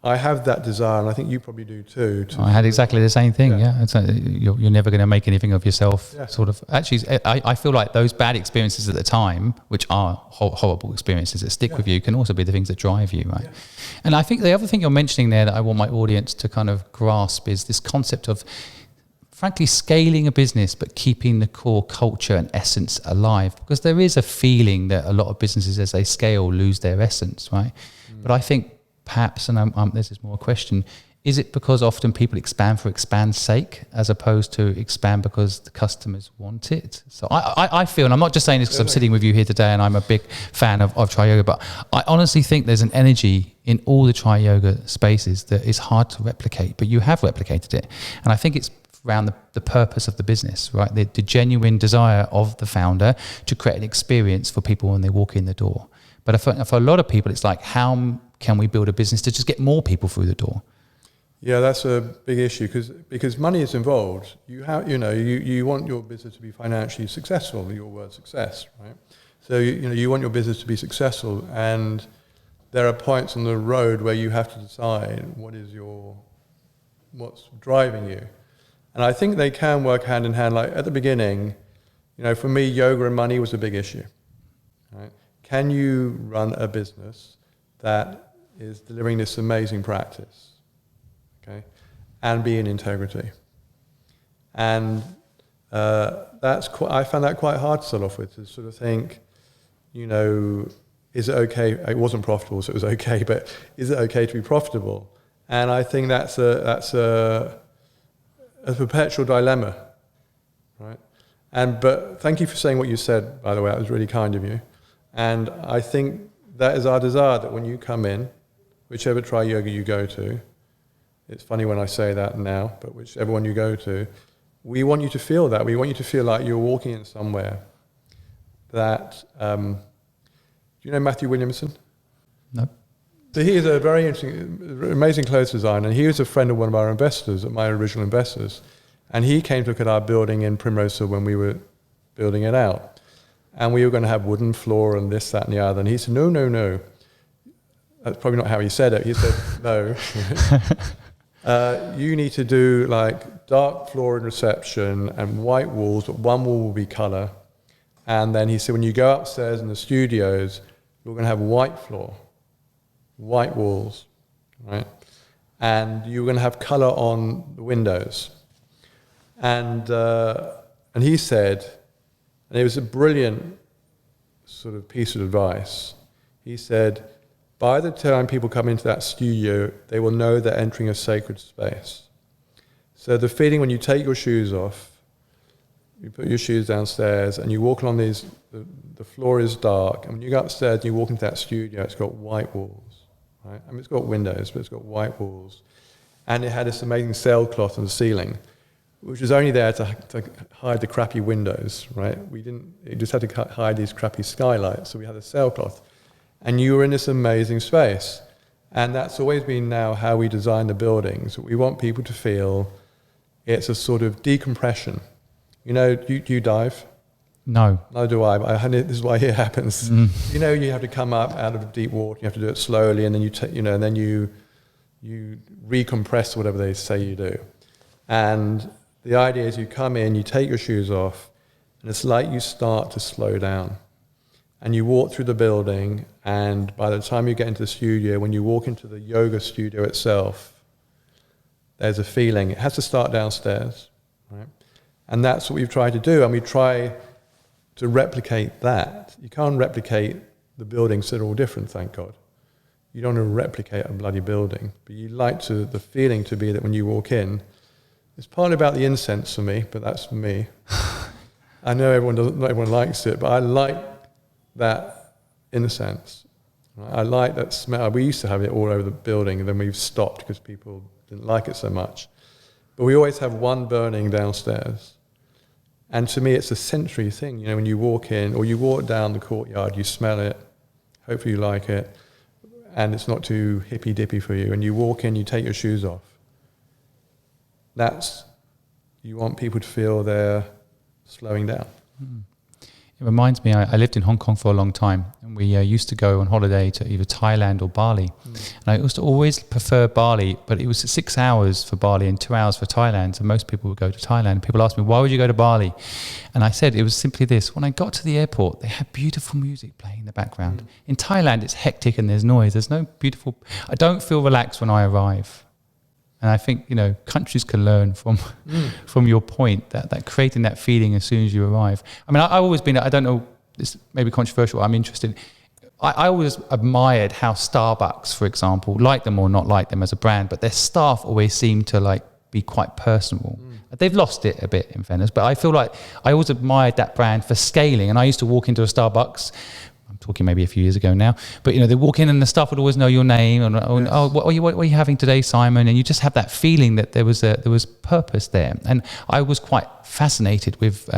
I have that desire, and I think you probably do too. I had exactly the same thing, yeah. It's you're never going to make anything of yourself, sort of. Actually, I feel like those bad experiences at the time, which are horrible experiences that stick with you, can also be the things that drive you, right? Yeah. And I think the other thing you're mentioning there that I want my audience to kind of grasp is this concept of, frankly, scaling a business but keeping the core culture and essence alive, because there is a feeling that a lot of businesses as they scale lose their essence, right? But I think perhaps, and this is more a question, Is it because often people expand for expand's sake as opposed to expand because the customers want it? So I feel, and I'm not just saying this because I'm sitting with you here today and I'm a big fan of Triyoga, but I honestly think there's an energy in all the Triyoga spaces that is hard to replicate, but you have replicated it. And I think it's around the purpose of the business, right? The genuine desire of the founder to create an experience for people when they walk in the door. But for a lot of people, it's like, how can we build a business to just get more people through the door? Yeah, that's a big issue because money is involved. You want your business to be financially successful. Your word success, right? So you want your business to be successful, and there are points on the road where you have to decide what's driving you. And I think they can work hand in hand. Like at the beginning, for me, yoga and money was a big issue. Right? Can you run a business that is delivering this amazing practice? Okay, and be in integrity. And I found that quite hard to start off with, to sort of think, is it okay? It wasn't profitable, so it was okay, but is it okay to be profitable? And I think that's a perpetual dilemma, right? But thank you for saying what you said, by the way. That was really kind of you. And I think that is our desire, that when you come in, whichever Triyoga you go to, it's funny when I say that now, but whichever one you go to, we want you to feel that. We want you to feel like you're walking in somewhere that... do you know Matthew Williamson? No. So he is a very interesting, amazing clothes designer, and he was a friend of one of our investors, my original investors. And he came to look at our building in Primrose Hill when we were building it out. And we were going to have wooden floor and this, that, and the other. And he said, no. That's probably not how he said it. He said, no. You need to do like dark floor in reception and white walls, but one wall will be color. And then he said, when you go upstairs in the studios, you're going to have white floor, white walls, right? And you're going to have color on the windows. And he said, and it was a brilliant sort of piece of advice. He said, by the time people come into that studio, they will know they're entering a sacred space. So the feeling when you take your shoes off, you put your shoes downstairs and you walk along these, the floor is dark, and when you go upstairs and you walk into that studio, it's got white walls, right? I mean, it's got windows, but it's got white walls. And it had this amazing sailcloth on the ceiling, which was only there to hide the crappy windows, right? It just had to hide these crappy skylights, so we had a sailcloth. And you were in this amazing space. And that's always been now how we design the buildings. We want people to feel it's a sort of decompression. Do you dive? No. Neither do I. This is why it happens. You have to come up out of deep water. You have to do it slowly, and then you recompress, whatever they say you do. And the idea is you come in, you take your shoes off, and it's like you start to slow down. And you walk through the building, and by the time you get into the studio, when you walk into the yoga studio itself, there's a feeling. It has to start downstairs, right? And that's what we've tried to do, and we try to replicate that. You can't replicate the buildings that are all different, thank God. You don't want to replicate a bloody building, but you like the feeling to be that when you walk in, it's partly about the incense for me, but that's for me. I know not everyone likes it, but I like that incense. Right? I like that smell. We used to have it all over the building, and then we've stopped because people didn't like it so much. But we always have one burning downstairs. And to me, it's a sensory thing. When you walk in or you walk down the courtyard, you smell it. Hopefully you like it. And it's not too hippy-dippy for you. And you walk in, you take your shoes off. You want people to feel they're slowing down. It reminds me, I lived in Hong Kong for a long time, and we used to go on holiday to either Thailand or Bali. And I used to always prefer Bali, but it was 6 hours for Bali and 2 hours for Thailand. So most people would go to Thailand. People asked me, why would you go to Bali? And I said, it was simply this. When I got to the airport, they had beautiful music playing in the background. In Thailand, it's hectic and there's noise. There's no beautiful... I don't feel relaxed when I arrive. And I think, countries can learn from your point, that creating that feeling as soon as you arrive. I mean, I've always been, I don't know, this may be controversial, I'm interested. I always admired how Starbucks, for example, like them or not like them as a brand, but their staff always seem to like be quite personable. They've lost it a bit in fairness, but I feel like I always admired that brand for scaling. And I used to walk into a Starbucks, I'm talking maybe a few years ago now, but they walk in and the staff would always know your name and oh, what are you having today, Simon? And you just have that feeling that there was purpose there. And I was quite fascinated with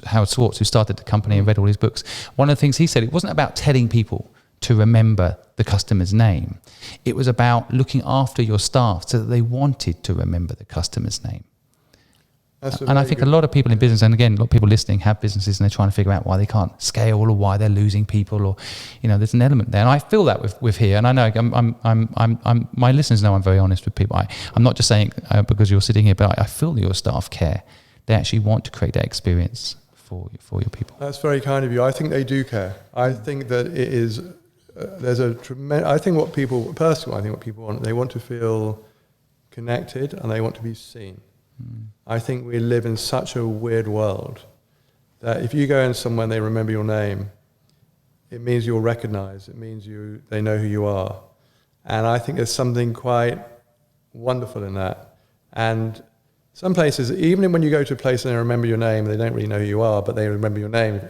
Howard Schwartz, who started the company and read all his books. One of the things he said, it wasn't about telling people to remember the customer's name. It was about looking after your staff so that they wanted to remember the customer's name. And I think a lot of people in business, and again, a lot of people listening have businesses and they're trying to figure out why they can't scale or why they're losing people, or there's an element there. And I feel that with here, and I know I'm my listeners know I'm very honest with people. I'm not just saying because you're sitting here, but I feel that your staff care. They actually want to create that experience for your people. That's very kind of you. I think they do care. I think that it is. There's a tremendous. I think what people want, they want to feel connected and they want to be seen. I think we live in such a weird world that if you go in somewhere and they remember your name, it means you're recognized. It means they know who you are. And I think there's something quite wonderful in that. And some places, even when you go to a place and they remember your name, they don't really know who you are, but they remember your name,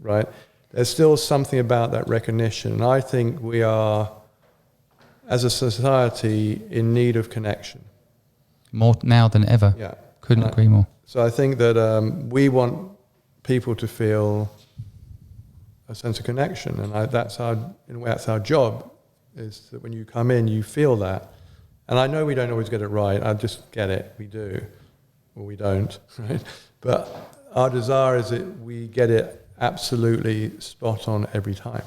right? There's still something about that recognition. And I think we are, as a society, in need of connection. More now than ever. Yeah. Couldn't agree more. So I think that we want people to feel a sense of connection, and that's our job, is that when you come in, you feel that. And I know we don't always get it right. I just get it. We do. Or we don't, right? But our desire is that we get it absolutely spot on every time.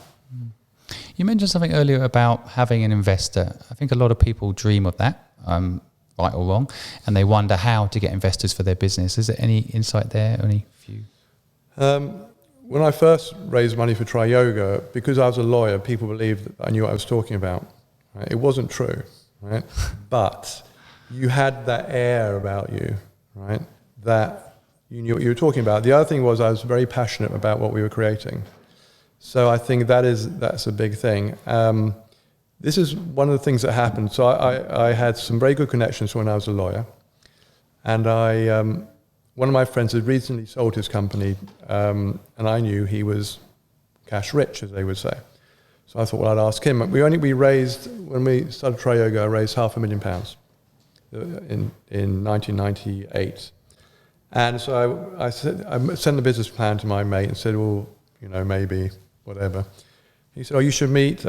You mentioned something earlier about having an investor. I think a lot of people dream of that. Right or wrong, and they wonder how to get investors for their business. Is there any insight there? Any few? When I first raised money for Triyoga, because I was a lawyer, people believed that I knew what I was talking about. Right? It wasn't true, right? But you had that air about you, right? That you knew what you were talking about. The other thing was I was very passionate about what we were creating. So I think that's a big thing. This is one of the things that happened. So I had some very good connections when I was a lawyer. And one of my friends had recently sold his company, and I knew he was cash rich, as they would say. So I thought, well, I'd ask him. We raised, when we started Triyoga, I raised £500,000 in 1998. And so I sent the business plan to my mate and said, well, maybe, whatever. He said, oh, you should meet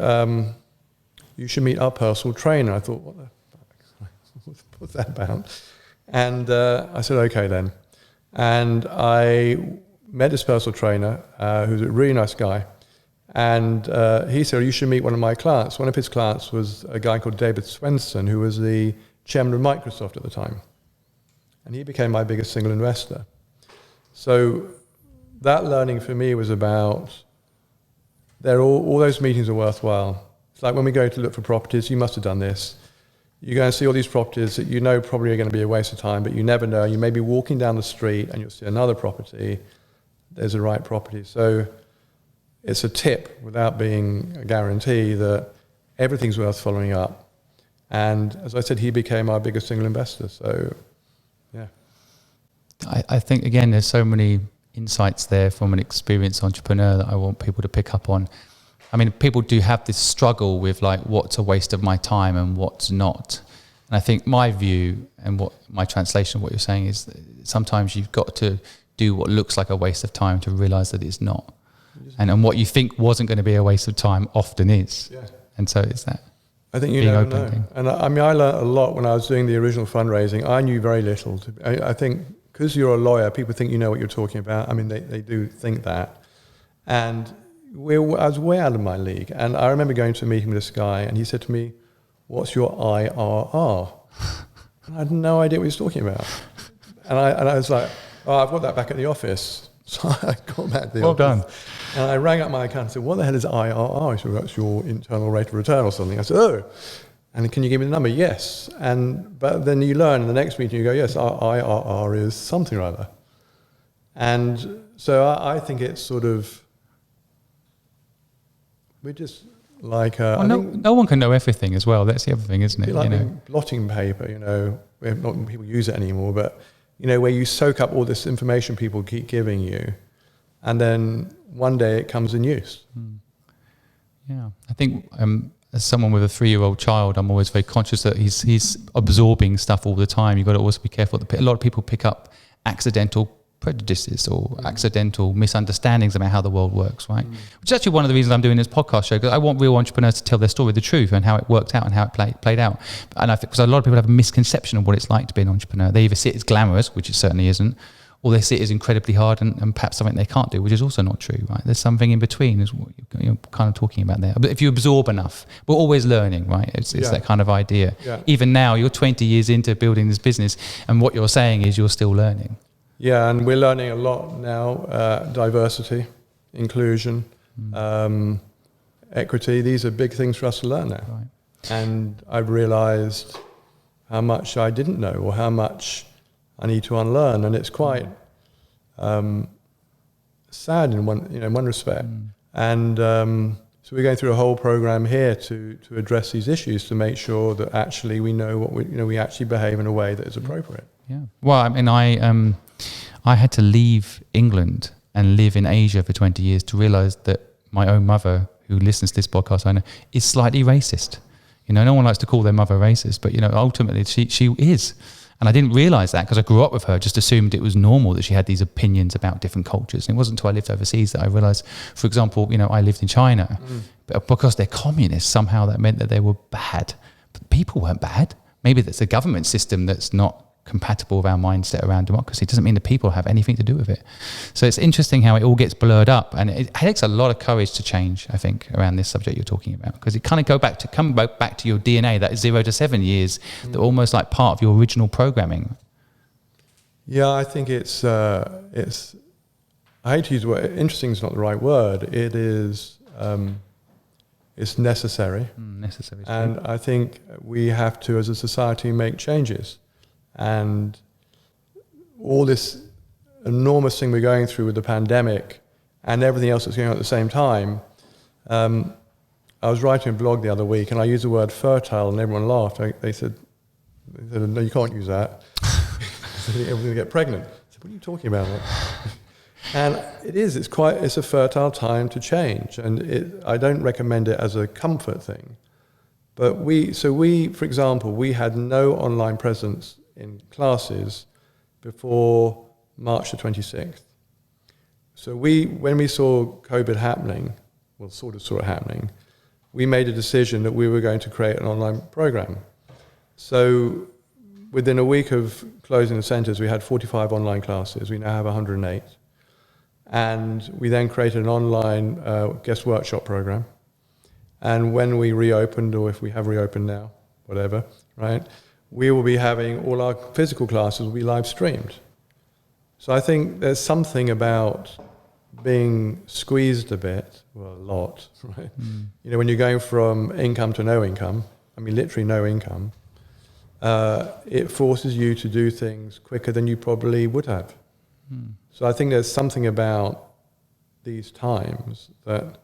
our personal trainer. I thought, what the fuck? What's that about? And I said, okay then. And I met this personal trainer, who's a really nice guy. And he said, you should meet one of my clients. One of his clients was a guy called David Svendsen, who was the chairman of Microsoft at the time. And he became my biggest single investor. So that learning for me was about, all those meetings are worthwhile. It's like when we go to look for properties, you must have done this. You go and see all these properties that you know probably are going to be a waste of time, but you never know. You may be walking down the street and you'll see another property. There's a right property. So it's a tip without being a guarantee that everything's worth following up. And as I said, he became our biggest single investor. So, yeah. I think, again, there's so many insights there from an experienced entrepreneur that I want people to pick up on. I mean, people do have this struggle with like, what's a waste of my time and what's not. And I think my view and what my translation of what you're saying is that sometimes you've got to do what looks like a waste of time to realize that it's not. And what you think wasn't going to be a waste of time often is. Yeah. And so it's that. I think you never know. And I learned a lot when I was doing the original fundraising. I knew very little. I think because you're a lawyer, people think you know what you're talking about. I mean, they do think that. And I was way out of my league. And I remember going to a meeting with this guy, and he said to me, what's your IRR? And I had no idea what he was talking about. And I was like, oh, I've got that back at the office. So I got back to the office. Well done. And I rang up my account and said, what the hell is IRR? He said, well, that's your internal rate of return or something. I said, oh. And can you give me the number? Yes. But then you learn in the next meeting, you go, yes, our IRR is something or other. And so I think it's sort of we're just like no one can know everything as well. That's the other thing, isn't it? Like blotting paper, not people use it anymore, but where you soak up all this information people keep giving you, and then one day it comes in use. Yeah, I think as someone with a 3-year-old child, I'm always very conscious that he's absorbing stuff all the time. You've got to also be careful. A lot of people pick up accidental prejudices or accidental misunderstandings about how the world works, right? Which is actually one of the reasons I'm doing this podcast show, because I want real entrepreneurs to tell their story, the truth, and how it worked out and how it played out. And I think because a lot of people have a misconception of what it's like to be an entrepreneur. They either see it as glamorous, which it certainly isn't, or they see it as incredibly hard and perhaps something they can't do, which is also not true, right? There's something in between, is what you're kind of talking about there. But if you absorb enough, we're always learning, right? It's that kind of idea. Yeah. Even now, you're 20 years into building this business, and what you're saying is you're still learning. Yeah, and we're learning a lot now. Diversity, inclusion, equity. These are big things for us to learn now. Right. And I've realised how much I didn't know, or how much I need to unlearn, and it's quite sad in one respect. And so we're going through a whole program here to address these issues, to make sure that actually we know what we actually behave in a way that is appropriate. Yeah. Well, I mean, I had to leave England and live in Asia for 20 years to realise that my own mother, who listens to this podcast, I know, is slightly racist. No one likes to call their mother racist, but ultimately she is. And I didn't realise that because I grew up with her, just assumed it was normal that she had these opinions about different cultures. And it wasn't until I lived overseas that I realised, for example, I lived in China, but because they're communists, somehow that meant that they were bad. But people weren't bad. Maybe that's a government system that's not compatible with our mindset around democracy. It doesn't mean the people have anything to do with it. So it's interesting how it all gets blurred up, and it takes a lot of courage to change, I think, around this subject you're talking about, because it kind of come back to your DNA, that 0 to 7 years, that almost like part of your original programming. Yeah, I think it's I hate to use the word, interesting is not the right word. It is it's necessary. Necessary. And I think we have to, as a society, make changes. And all this enormous thing we're going through with the pandemic and everything else that's going on at the same time, I was writing a blog the other week and I used the word fertile and everyone laughed. They said, no, you can't use that. Everyone's going to get pregnant. I said, what are you talking about? And it's a fertile time to change. And I don't recommend it as a comfort thing. But we, for example, we had no online presence in classes before March the 26th. So when we saw COVID happening, well, sort of happening, we made a decision that we were going to create an online program. So within a week of closing the centres, we had 45 online classes. We now have 108. And we then created an online guest workshop program. And when we reopened, or if we have reopened now, whatever, right, we will be having all our physical classes will be live streamed. So I think there's something about being squeezed a bit, well, a lot, right? When you're going from income to no income, I mean, literally no income, it forces you to do things quicker than you probably would have. So I think there's something about these times that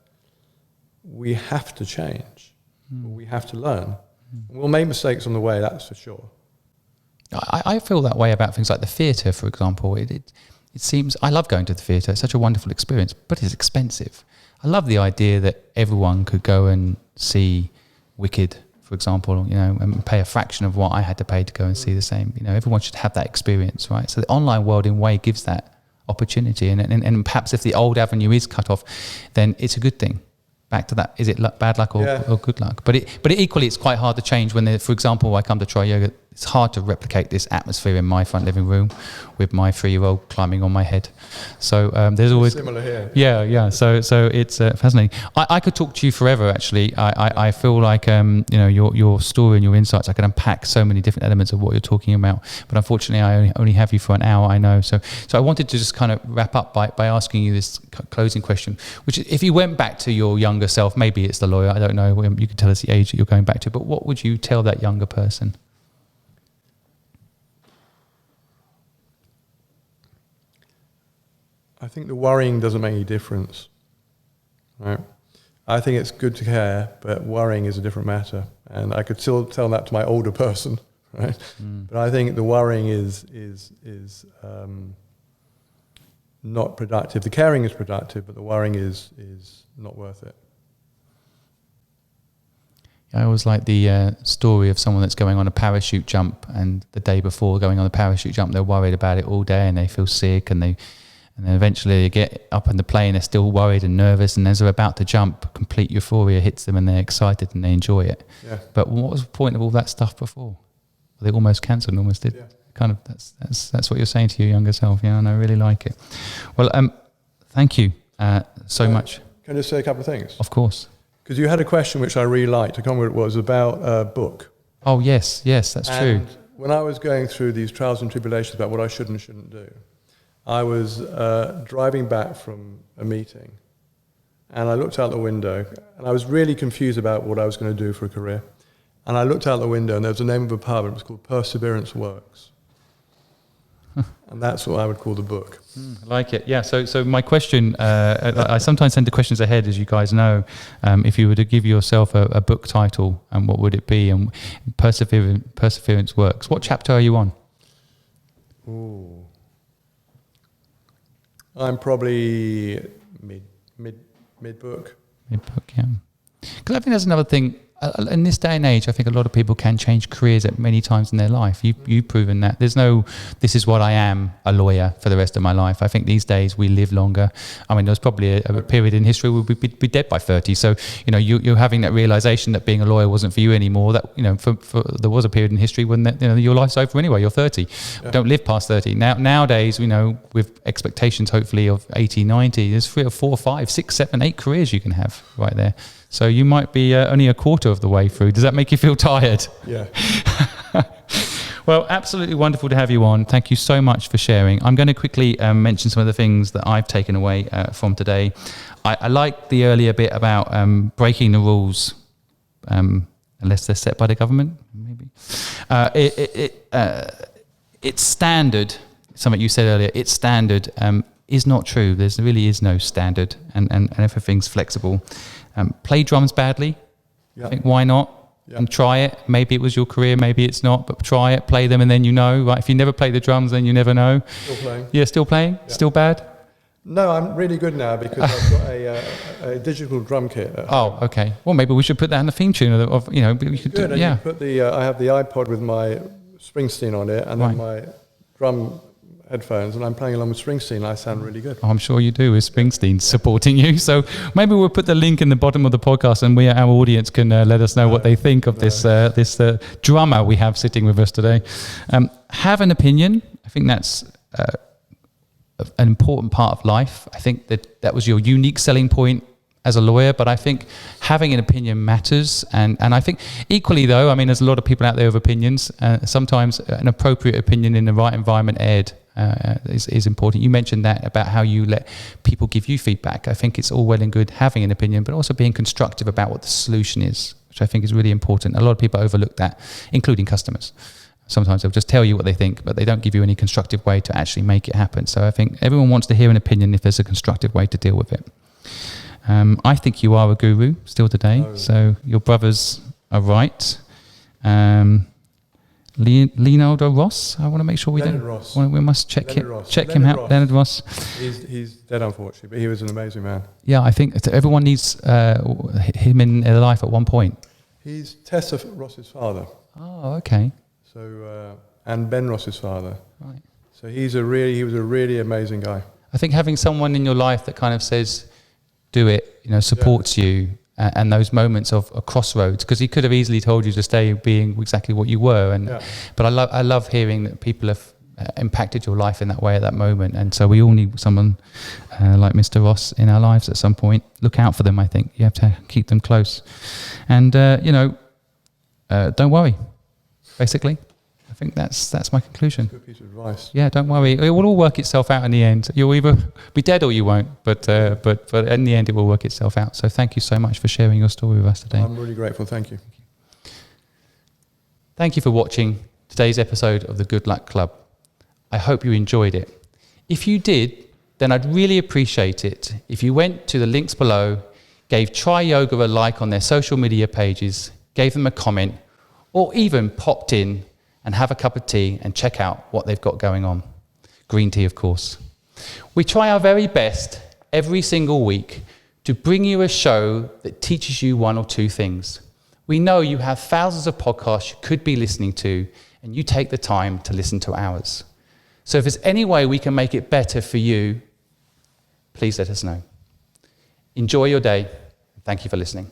we have to change, we have to learn. We'll make mistakes on the way, that's for sure. I feel that way about things like the theatre, for example. It seems, I love going to the theatre, it's such a wonderful experience, but it's expensive. I love the idea that everyone could go and see Wicked, for example, and pay a fraction of what I had to pay to go and see the same. Everyone should have that experience, right? So the online world in a way gives that opportunity, and perhaps if the old avenue is cut off, then it's a good thing. Back to that, is it bad luck or good luck? But equally, it's quite hard to change when, for example, I come to Triyoga. It's hard to replicate this atmosphere in my front living room with my 3-year-old climbing on my head. So there's always similar here. Yeah. So it's fascinating. I could talk to you forever. Actually, I feel like your story and your insights. I can unpack so many different elements of what you're talking about. But unfortunately, I only have you for an hour. I know. So I wanted to just kind of wrap up by asking you this closing question, which is, if you went back to your younger self, maybe it's the lawyer. I don't know. You can tell us the age that you're going back to. But what would you tell that younger person? I think the worrying doesn't make any difference, right? I think it's good to care, but worrying is a different matter. And I could still tell that to my older person, right? But I think the worrying is not productive. The caring is productive, but the worrying is not worth it. I always like the story of someone that's going on a parachute jump, and the day before going on the parachute jump, they're worried about it all day, and they feel sick, and then eventually they get up on the plane, they're still worried and nervous, and as they're about to jump, complete euphoria hits them, and they're excited and they enjoy it. Yeah. But what was the point of all that stuff before? They almost cancelled, almost did. Yeah. Kind of. That's what you're saying to your younger self. Yeah, and I really like it. Well, thank you so much. Can I just say a couple of things? Of course. Because you had a question which I really liked. I can't remember what it was, about a book. Oh yes, that's true. When I was going through these trials and tribulations about what I should and shouldn't do, I was driving back from a meeting, and I looked out the window, and I was really confused about what I was going to do for a career. And I looked out the window, and there was the name of a pub, and it was called Perseverance Works. And that's what I would call the book. I like it. Yeah. So my question, I sometimes send the questions ahead, as you guys know. If you were to give yourself a book title, and what would it be? And Perseverance Works. What chapter are you on? Ooh. I'm probably mid book. Mid book, yeah. Because I think there's another thing. In this day and age, I think a lot of people can change careers at many times in their life. You've proven that. There's no, this is what I am, a lawyer for the rest of my life. I think these days we live longer. I mean, there's probably a period in history where we'd be dead by 30. So, you're having that realization that being a lawyer wasn't for you anymore. That, there was a period in history when your life's over anyway. You're 30. Yeah. Don't live past 30. Nowadays, with expectations hopefully of 80, 90, there's 3 or 4, 5, 6, 7, 8 careers you can have right there. So you might be only a quarter of the way through. Does that make you feel tired? Yeah. Well, absolutely wonderful to have you on. Thank you so much for sharing. I'm going to quickly mention some of the things that I've taken away from today. I like the earlier bit about breaking the rules, unless they're set by the government, maybe. It's standard, something you said earlier, it's standard is not true. There really is no standard, and everything's flexible. Play drums badly. Yeah. I think, why not? Yeah. And try it. Maybe it was your career, maybe it's not, but try it, play them, and then right? If you never play the drums, then you never know. Still playing. Yeah, still playing? Yeah. Still bad? No, I'm really good now because I've got a digital drum kit at home. Oh, okay. Well, maybe we should put that in the theme tune of we could do, yeah. You put I have the iPod with my Springsteen on it, and then my drum headphones, and I'm playing along with Springsteen, and I sound really good. I'm sure you do, with Springsteen supporting you. So maybe we'll put the link in the bottom of the podcast, and our audience can let us know what they think of this drummer we have sitting with us today. Have an opinion. I think that's an important part of life. I think that was your unique selling point as a lawyer, but I think having an opinion matters, and I think equally though, I mean, there's a lot of people out there with opinions. Sometimes an appropriate opinion in the right environment is important. You mentioned that about how you let people give you feedback. I think it's all well and good having an opinion, but also being constructive about what the solution is, which I think is really important. A lot of people overlook that, including customers. Sometimes they'll just tell you what they think, but they don't give you any constructive way to actually make it happen. So I think everyone wants to hear an opinion if there's a constructive way to deal with it. I think you are a guru still today, so your brothers are right. Leonardo Ross, I want to make sure we must check him out. Leonard Ross. He's dead, unfortunately, but he was an amazing man. Yeah, I think everyone needs him in their life at one point. He's Tessa Ross's father. Oh, okay. So and Ben Ross's father. Right. So he was a really amazing guy. I think having someone in your life that kind of says, do it, supports you, and those moments of a crossroads, because he could have easily told you to stay being exactly what you were, but I love hearing that people have impacted your life in that way at that moment, and so we all need someone like Mr. Ross in our lives at some point. Look out for them. I think you have to keep them close, and don't worry. Basically, I think that's my conclusion. That's a good piece of advice. Yeah, don't worry. It will all work itself out in the end. You'll either be dead or you won't, but in the end it will work itself out. So thank you so much for sharing your story with us today. I'm really grateful. Thank you. Thank you for watching today's episode of the Good Luck Club. I hope you enjoyed it. If you did, then I'd really appreciate it if you went to the links below, gave Triyoga a like on their social media pages, gave them a comment, or even popped in and have a cup of tea and check out what they've got going on. Green tea, of course. We try our very best every single week to bring you a show that teaches you one or two things. We know you have thousands of podcasts you could be listening to, and you take the time to listen to ours. So if there's any way we can make it better for you, please let us know. Enjoy your day. Thank you for listening.